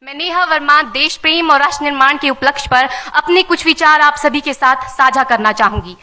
मैं नेहा वर्मा देश प्रेम और राष्ट्र निर्माण के उपलक्ष्य पर अपने कुछ विचार आप सभी के साथ साझा करना चाहूंगी।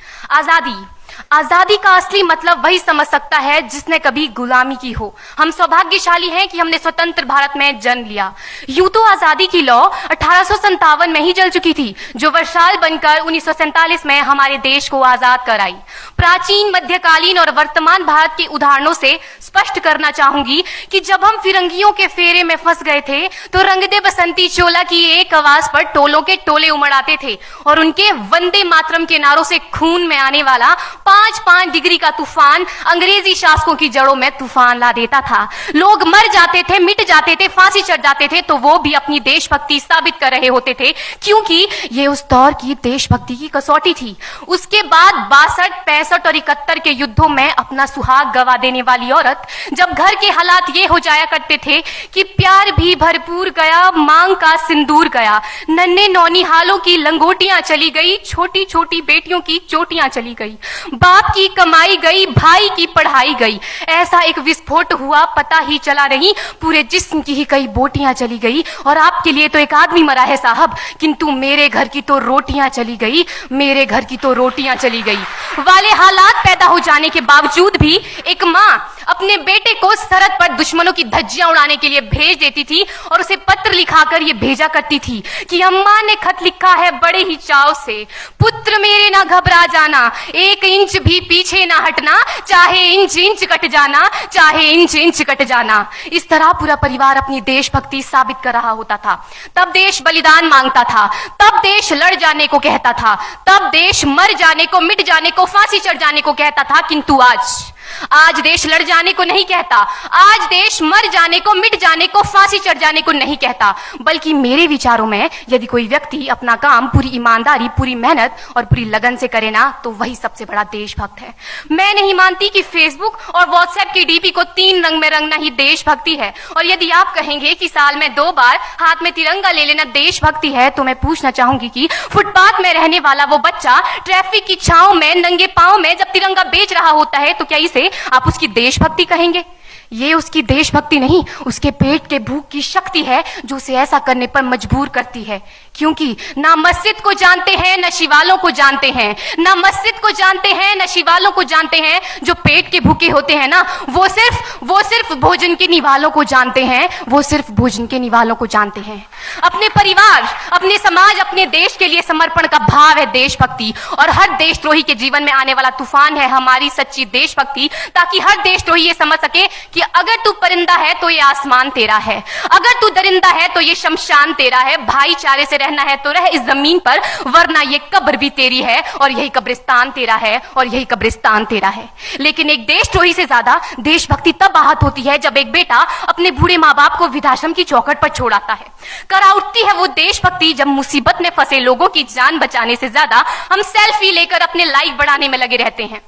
आजादी का असली मतलब वही समझ सकता है जिसने कभी गुलामी की हो। हम सौभाग्यशाली हैं कि हमने स्वतंत्र भारत में जन्म लिया। यूं तो आजादी की लौ 1857 में ही जल चुकी थी, जो वर्षाल बनकर 1947 में हमारे देश को आजाद कराई। प्राचीन, मध्यकालीन और वर्तमान भारत के उदाहरणों से स्पष्ट करना चाहूंगी कि जब हम फिरंगियों के फेरे में फंस गए थे तो रंग दे बसंती चोला की एक आवाज पर टोलों के टोले उमड़ आते थे और उनके वंदे मातरम के नारों से खून में आने वाला 5-5 डिग्री का तूफान अंग्रेजी शासकों की जड़ों में तूफान ला देता था। लोग मर जाते थे, मिट जाते थे, फांसी चढ़ जाते थे, तो वो भी अपनी देशभक्ति साबित कर रहे होते थे, क्योंकि ये उस दौर की देशभक्ति की कसौटी थी। उसके बाद 62, 65 और 71 के युद्धों में अपना सुहाग गवा देने वाली औरत, जब घर के हालात ये हो जाया करते थे कि प्यार भी भरपूर गया, मांग का सिंदूर गया, नन्हे नौनिहालों की लंगोटियां चली गई, छोटी छोटी बेटियों की चोटियां चली गई, बाप की कमाई गई, भाई की पढ़ाई गई, ऐसा एक विस्फोट हुआ पता ही चला नहीं, पूरे जिस्म की ही कई बोटियां चली गई। और आपके लिए तो एक आदमी मरा है साहब, किंतु मेरे घर की तो रोटियां चली गई, मेरे घर की तो रोटियां चली गई वाले हालात पैदा हो जाने के बावजूद भी एक माँ अपने बेटे को सरहद पर दुश्मनों की धज्जियां उड़ाने के लिए भेज देती थी और उसे पत्र लिखाकर ये भेजा करती थी कि अम्मा ने खत लिखा है बड़े ही चाव से, पुत्र मेरे ना घबरा जाना, 1 इंच भी पीछे ना हटना, चाहे इंच इंच कट जाना, चाहे इंच इंच कट जाना। इस तरह पूरा परिवार अपनी देशभक्ति साबित कर रहा होता था। तब देश बलिदान मांगता था, तब देश लड़ जाने को कहता था, तब देश मर जाने को, मिट जाने को, फांसी चढ़ जाने को कहता था। किंतु आज देश लड़ जाने को नहीं कहता, आज देश मर जाने को, मिट जाने को, फांसी चढ़ जाने को नहीं कहता, बल्कि मेरे विचारों में यदि कोई व्यक्ति अपना काम पूरी ईमानदारी, पूरी मेहनत और पूरी लगन से करे ना, तो वही सबसे बड़ा देशभक्त है। मैं नहीं मानती कि फेसबुक और व्हाट्सएप की डीपी को 3 रंग में रंगना ही देशभक्ति है। और यदि आप कहेंगे कि साल में 2 बार हाथ में तिरंगा ले लेना देशभक्ति है, तो मैं पूछना चाहूंगी कि फुटपाथ में रहने वाला वो बच्चा ट्रैफिक की छांव में नंगे पांव में जब तिरंगा बेच रहा होता है, तो क्या इसे आप उसकी देशभक्ति कहेंगे? ये उसकी देशभक्ति नहीं, उसके पेट के भूख की शक्ति है जो उसे ऐसा करने पर मजबूर करती है। क्योंकि ना मस्जिद को जानते हैं, ना शिवालों को जानते हैं, ना मस्जिद को जानते हैं, ना शिवालों को जानते हैं। जो पेट के भूखे होते हैं ना, वो सिर्फ भोजन के निवालों को जानते हैं, वो सिर्फ भोजन के निवालों को जानते हैं। अपने परिवार, अपने समाज, अपने देश के लिए समर्पण का भाव है देशभक्ति। और हर देशद्रोही के जीवन में आने वाला तूफान है हमारी सच्ची देशभक्ति, ताकि हर देशद्रोही ये समझ सके कि अगर तू परिंदा है तो ये आसमान तेरा है, अगर तू दरिंदा है तो ये शमशान तेरा है, भाईचारे से रहना है तो रह इस जमीन पर, वरना ये कब्र भी तेरी है और यही कब्रिस्तान तेरा है और यही कब्रिस्तान तेरा है। लेकिन एक देशद्रोही से ज्यादा देशभक्ति तब आहत होती है जब एक बेटा अपने बूढ़े माँ बाप को वृद्धाश्रम की चौखट पर छोड़ आता है। करा उठती है वो देशभक्ति जब मुसीबत में फंसे लोगों की जान बचाने से ज्यादा हम सेल्फी लेकर अपने लाइक बढ़ाने में लगे रहते हैं।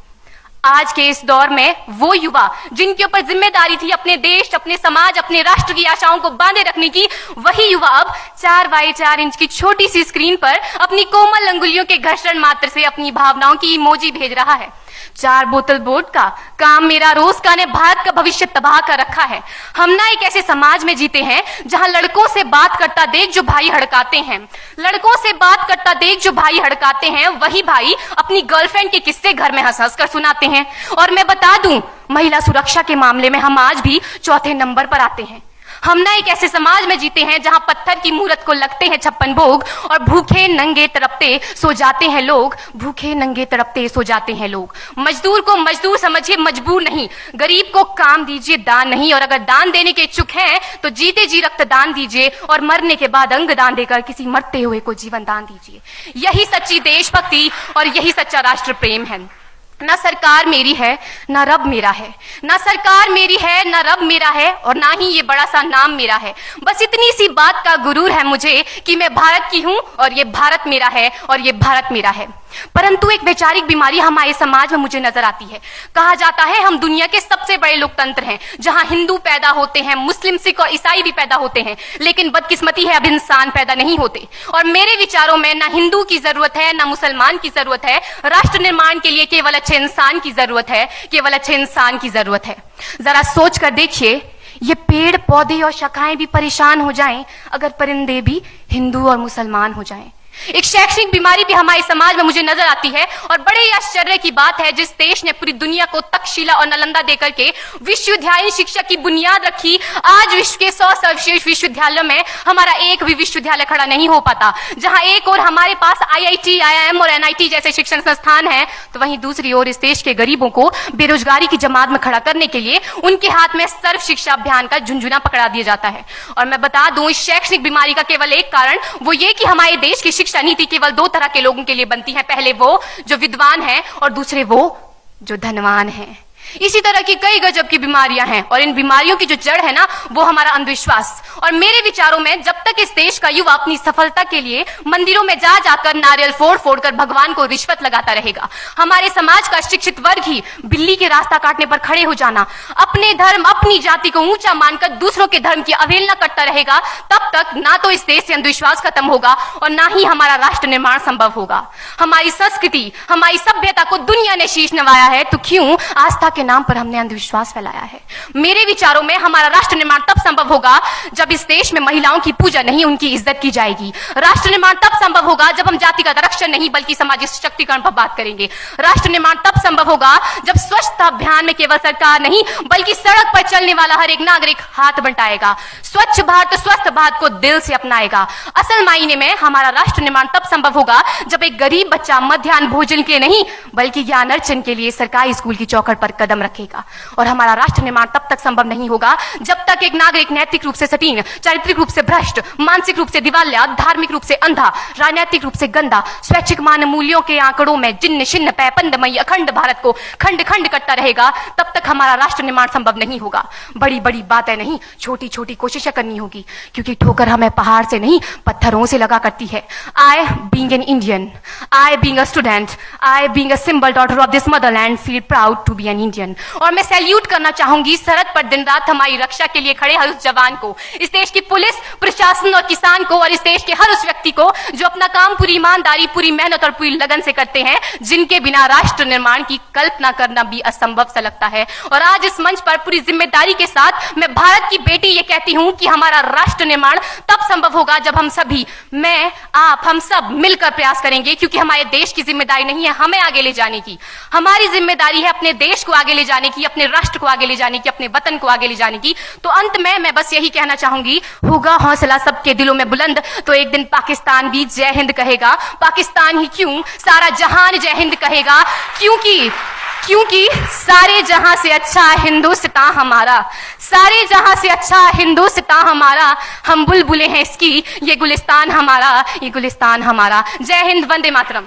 आज के इस दौर में वो युवा जिनके ऊपर जिम्मेदारी थी अपने देश, अपने समाज, अपने राष्ट्र की आशाओं को बांधे रखने की, वही युवा अब 4x4 इंच की छोटी सी स्क्रीन पर अपनी कोमल अंगुलियों के घर्षण मात्र से अपनी भावनाओं की इमोजी भेज रहा है। 4 बोतल वोडका, काम मेरा रोज का ने भारत का भविष्य तबाह कर रखा है। हम ना एक ऐसे समाज में जीते हैं जहां लड़कों से बात करता देख जो भाई हड़काते हैं, लड़कों से बात करता देख जो भाई हड़काते हैं, वही भाई अपनी गर्लफ्रेंड के किस्से घर में हंस हंस कर सुनाते हैं। और मैं बता दूं, महिला सुरक्षा के मामले में हम आज भी 4थे नंबर पर आते हैं। हम ना एक ऐसे समाज में जीते हैं जहां पत्थर की मूरत को लगते हैं 56 भोग और भूखे नंगे तड़पते सो जाते हैं लोग, भूखे नंगे तड़पते सो जाते हैं लोग। मजदूर को मजदूर समझिए, मजबूर नहीं। गरीब को काम दीजिए, दान नहीं। और अगर दान देने के इच्छुक हैं तो जीते जी रक्तदान दीजिए और मरने के बाद अंग दान देकर किसी मरते हुए को जीवन दान दीजिए। यही सच्ची देशभक्ति और यही सच्चा राष्ट्र प्रेम है। ना सरकार मेरी है, ना रब मेरा है, ना सरकार मेरी है, ना रब मेरा है, और ना ही ये बड़ा सा नाम मेरा है। बस इतनी सी बात का गुरूर है मुझे कि मैं भारत की हूं और ये भारत मेरा है और ये भारत मेरा है। परंतु एक वैचारिक बीमारी हमारे समाज में मुझे नजर आती है। कहा जाता है हम दुनिया के सबसे बड़े लोकतंत्र हैं, जहां हिंदू पैदा होते हैं, मुस्लिम, सिख और ईसाई भी पैदा होते हैं, लेकिन बदकिस्मती है अब इंसान पैदा नहीं होते। और मेरे विचारों में ना हिंदू की जरूरत है, ना मुसलमान की जरूरत है। राष्ट्र निर्माण के लिए केवल अच्छे इंसान की जरूरत है, केवल अच्छे इंसान की जरूरत है। जरा सोच कर देखिए, ये पेड़ पौधे और शाखाएं भी परेशान हो जाएं अगर परिंदे भी हिंदू और मुसलमान हो जाएं। एक शैक्षणिक बीमारी भी हमारे समाज में मुझे नजर आती है, और बड़े ही आश्चर्य की बात है, जिस देश ने पूरी दुनिया को तक्षशिला और नालंदा देकर के विश्वविद्यालयीन शिक्षा की बुनियाद रखी, आज विश्व के 100 सर्वश्रेष्ठ विश्वविद्यालयों में हमारा एक भी विश्वविद्यालय खड़ा नहीं हो पाता। जहां एक और हमारे पास IIT, IIM और NIT जैसे शिक्षण संस्थान हैं, तो वहीं दूसरी ओर इस देश के गरीबों को बेरोजगारी की जमात में खड़ा करने के लिए उनके हाथ में सर्व शिक्षा अभियान का झुंझुना पकड़ा दिया जाता है। और मैं बता दूं, इस शैक्षणिक बीमारी का केवल एक कारण वो ये कि हमारे देश की शिक्षा नीति केवल 2 तरह के लोगों के लिए बनती है, पहले वो जो विद्वान हैं और दूसरे वो जो धनवान हैं। इसी तरह की कई गजब की बीमारियां हैं, और इन बीमारियों की जो जड़ है ना, वो हमारा अंधविश्वास। और मेरे विचारों में जब तक इस देश का युवा अपनी सफलता के लिए मंदिरों में जा जाकर नारियल फोड़ फोड़ कर भगवान को रिश्वत लगाता रहेगा, हमारे समाज का शिक्षित वर्ग ही बिल्ली के रास्ता काटने पर खड़े हो जाना, अपने धर्म अपनी जाति को ऊंचा मानकर दूसरों के धर्म की अवहेलना करता रहेगा, तब तक ना तो इस देश से अंधविश्वास खत्म होगा और ना ही हमारा राष्ट्र निर्माण संभव होगा। हमारी संस्कृति, हमारी सभ्यता को दुनिया ने शीश नवाया है, तो क्यों आस्था के नाम पर हमने अंधविश्वास फैलाया है? मेरे विचारों में हमारा राष्ट्र निर्माण तब संभव होगा जब इस देश में महिलाओं की पूजा नहीं, उनकी इज्जत की जाएगी। राष्ट्र निर्माण तब संभव होगा जब हम जातिगत आरक्षण नहीं बल्कि सामाजिक सशक्तिकरण पर बात करेंगे। राष्ट्र निर्माण तब संभव होगा जब स्वच्छता अभियान में केवल सरकार नहीं बल्कि सड़क पर चलने वाला हर एक नागरिक हाथ बंटाएगा, स्वच्छ भारत स्वस्थ भारत को दिल से अपनाएगा। असल मायने में हमारा राष्ट्र निर्माण तब संभव होगा जब एक गरीब बच्चा मध्याह्न भोजन के लिए नहीं बल्कि ज्ञान अर्जन के लिए सरकारी स्कूल की चौखट पर कदम रखेगा। और हमारा राष्ट्र निर्माण तब तक संभव नहीं होगा जब तक एक नागरिक नैतिक रूप से सटीन, चारित्रिक रूप से भ्रष्ट, मानसिक रूप से दिवालिया, धार्मिक रूप से अंधा, राजनीतिक रूप से गंदा, स्वैच्छिक मान मूल्यों के आंकड़ों में जिन्न शिन्न पैपंदमयी अखंड भारत को खंड खंड करता रहेगा, तब तक हमारा राष्ट्र निर्माण संभव नहीं होगा। बड़ी बड़ी बातें नहीं, छोटी छोटी कोशिशें करनी होगी, क्योंकि ठोकर हमें पहाड़ से नहीं पत्थरों से लगा करती है। I being an Indian, I being a student, I being a symbol daughter of this motherland feel proud to be an Indian। और मैं सैल्यूट करना चाहूंगी सरहद पर दिन रात हमारी रक्षा के लिए खड़े हर उस जवान को, इस देश की पुलिस, प्रशासन और किसान को, और इस देश के हर उस व्यक्ति को जो अपना काम पूरी ईमानदारी, पूरी मेहनत और पूरी लगन से करते हैं, जिनके बिना राष्ट्र निर्माण की कल्पना करना भी असंभव सा लगता है। और आज इस मंच पर पूरी जिम्मेदारी के साथ मैं भारत की बेटी ये कहती हूं कि हमारा राष्ट्र निर्माण तब संभव होगा जब हम सभी, मैं, आप, हम सब मिलकर प्रयास करेंगे, क्योंकि हमारे देश की जिम्मेदारी नहीं है हमें आगे ले जाने की, हमारी जिम्मेदारी है अपने देश को आगे ले जाने की, अपने राष्ट्र को आगे ले जाने की, अपने वतन को आगे ले जाने की। तो अंत में मैं बस यही कहना चाहूंगी, होगा हौसला सबके दिलों में बुलंद तो एक दिन पाकिस्तान भी जय हिंद कहेगा। पाकिस्तान ही क्यों, सारा जहान जय हिंद कहेगा, क्योंकि सारे जहां से अच्छा हिंदुस्तान हमारा, सारे जहां से अच्छा हिंदुस्तान हमारा, हम बुलबुलें हैं इसकी, ये गुलिस्तान हमारा, ये गुलिस्तान हमारा। जय हिंद, वंदे मातरम।